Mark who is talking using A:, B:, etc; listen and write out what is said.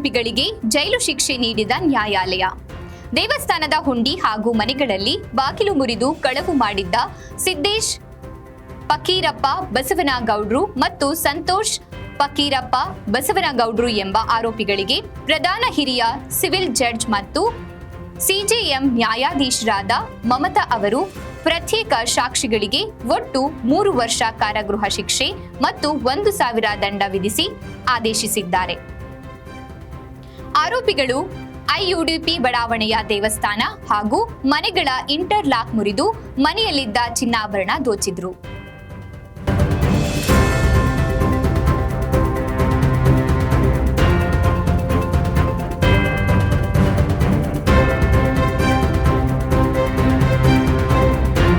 A: ಆರೋಪಿಗಳಿಗೆ ಜೈಲು ಶಿಕ್ಷೆ ನೀಡಿದ ನ್ಯಾಯಾಲಯ. ದೇವಸ್ಥಾನದ ಹುಂಡಿ ಹಾಗೂ ಮನೆಗಳಲ್ಲಿ ಬಾಗಿಲು ಮುರಿದು ಕಳವು ಮಾಡಿದ್ದ ಸಿದ್ದೇಶ್ ಫಕೀರಪ್ಪ ಬಸವನಗೌಡ್ರು ಮತ್ತು ಸಂತೋಷ್ ಫಕೀರಪ್ಪ ಬಸವನಗೌಡ್ರು ಎಂಬ ಆರೋಪಿಗಳಿಗೆ ಪ್ರಧಾನ ಹಿರಿಯ ಸಿವಿಲ್ ಜಡ್ಜ್ ಮತ್ತು ಸಿಜೆಎಂ ನ್ಯಾಯಾಧೀಶರಾದ ಮಮತಾ ಅವರು ಪ್ರತ್ಯೇಕ ಸಾಕ್ಷಿಗಳಿಗೆ ಒಟ್ಟು 3 ವರ್ಷ ಕಾರಾಗೃಹ ಶಿಕ್ಷೆ ಮತ್ತು 1,000 ದಂಡ ವಿಧಿಸಿ ಆದೇಶಿಸಿದ್ದಾರೆ. ಆರೋಪಿಗಳು ಐಯುಡಿಪಿ ಬಡಾವಣೆಯ ದೇವಸ್ಥಾನ ಹಾಗೂ ಮನೆಗಳ ಇಂಟರ್ಲಾಕ್ ಮುರಿದು ಮನೆಯಲ್ಲಿದ್ದ ಚಿನ್ನಾಭರಣ ದೋಚಿದ್ರು.